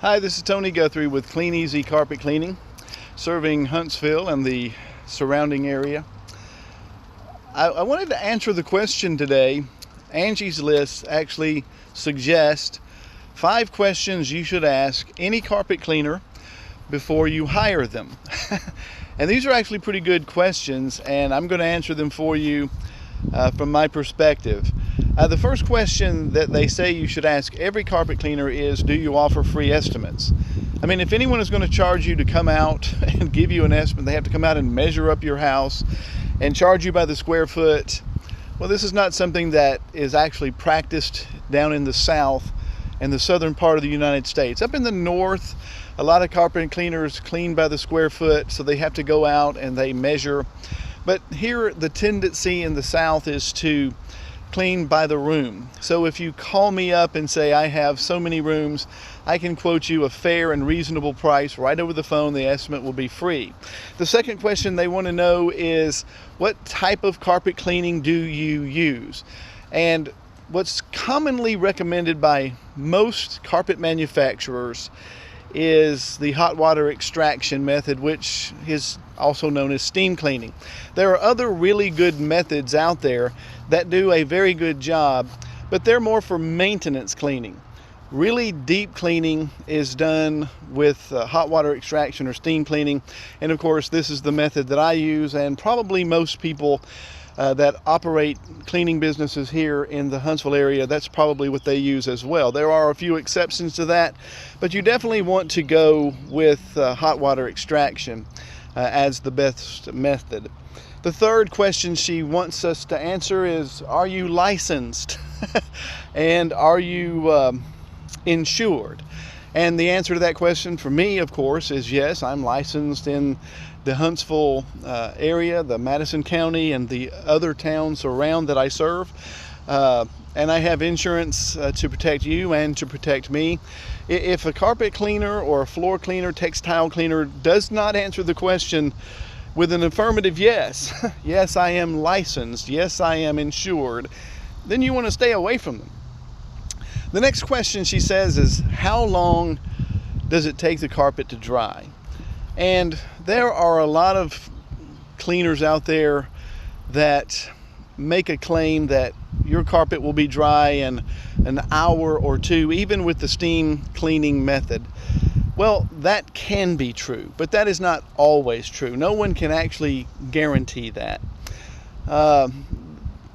Hi, this is Tony Guthrie with Clean Easy Carpet Cleaning, serving Huntsville and the surrounding area. I wanted to answer the question today. Angie's List actually suggests 5 questions you should ask any carpet cleaner before you hire them. And these are actually pretty good questions, and I'm going to answer them for you from my perspective. The first question that they say you should ask every carpet cleaner is, do you offer free estimates? I mean, if anyone is going to charge you to come out and give you an estimate, they have to come out and measure up your house and charge you by the square foot. Well, this is not something that is actually practiced down in the South and the southern part of the United States. Up in the North, a lot of carpet cleaners clean by the square foot, so they have to go out and they measure. But here, the tendency in the South is to clean by the room. So if you call me up and say, I have so many rooms, I can quote you a fair and reasonable price right over the phone. The estimate will be free. The second question they want to know is, what type of carpet cleaning do you use? And what's commonly recommended by most carpet manufacturers is the hot water extraction method, which is also known as steam cleaning. There are other really good methods out there that do a very good job, but they're more for maintenance cleaning. Really deep cleaning is done with hot water extraction or steam cleaning, and of course this is the method that I use, and probably most people that operate cleaning businesses here in the Huntsville area, that's probably what they use as well. There are a few exceptions to that, but you definitely want to go with hot water extraction as the best method. The third question she wants us to answer is, are you licensed? And are you insured? And the answer to that question for me, of course, is yes. I'm licensed in the Huntsville area, the Madison County, and the other towns around that I serve. And I have insurance to protect you and to protect me. If a carpet cleaner or a floor cleaner, textile cleaner does not answer the question with an affirmative yes, yes, I am licensed, yes, I am insured, then you want to stay away from them. The next question she says is, how long does it take the carpet to dry? And there are a lot of cleaners out there that make a claim that your carpet will be dry in an hour or two, even with the steam cleaning method. Well, that can be true, but that is not always true. No one can actually guarantee that.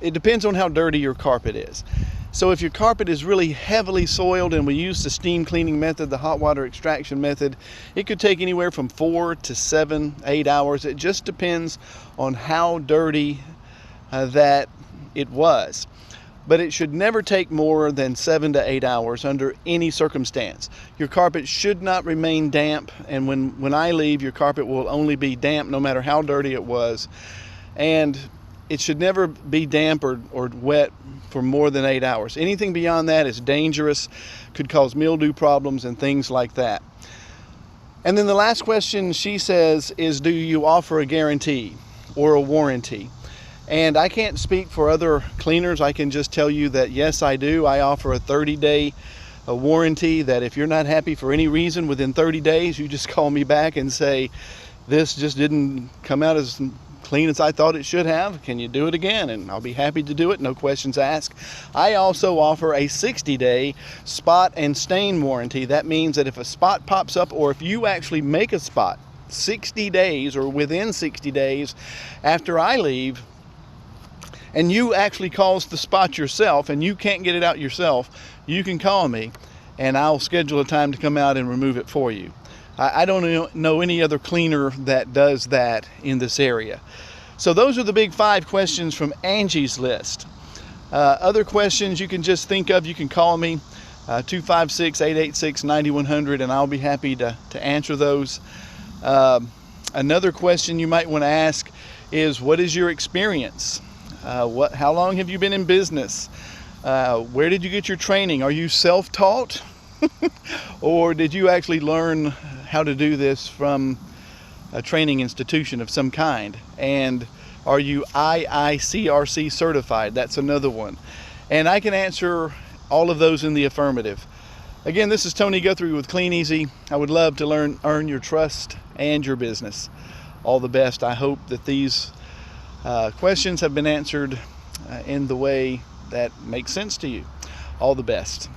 It depends on how dirty your carpet is. So if your carpet is really heavily soiled and we use the steam cleaning method, the hot water extraction method, it could take anywhere from 4 to 7, 8 hours. It just depends on how dirty that it was. But it should never take more than 7 to 8 hours under any circumstance. Your carpet should not remain damp, and when I leave, your carpet will only be damp no matter how dirty it was. And it should never be damp or wet for more than 8 hours. Anything beyond that is dangerous, could cause mildew problems and things like that. And then the last question she says is, do you offer a guarantee or a warranty? And I can't speak for other cleaners. I can just tell you that yes, I do. I offer a 30-day warranty that if you're not happy for any reason within 30 days, you just call me back and say, this just didn't come out as clean as I thought it should have. Can you do it again? And I'll be happy to do it, no questions asked. I also offer a 60-day spot and stain warranty. That means that if a spot pops up, or if you actually make a spot 60 days or within 60 days after I leave, and you actually caused the spot yourself and you can't get it out yourself, you can call me and I'll schedule a time to come out and remove it for you. I don't know any other cleaner that does that in this area. So those are the big 5 questions from Angie's List. Other questions you can just think of, you can call me 256-886-9100, and I'll be happy to answer those. Another question you might want to ask is, what is your experience? How long have you been in business? Where did you get your training? Are you self-taught? Or did you actually learn how to do this from a training institution of some kind? And are you IICRC certified? That's another one. And I can answer all of those in the affirmative. Again, this is Tony Guthrie with Clean Easy. I would love to earn your trust and your business. All the best. I hope that these questions have been answered in the way that makes sense to you. All the best.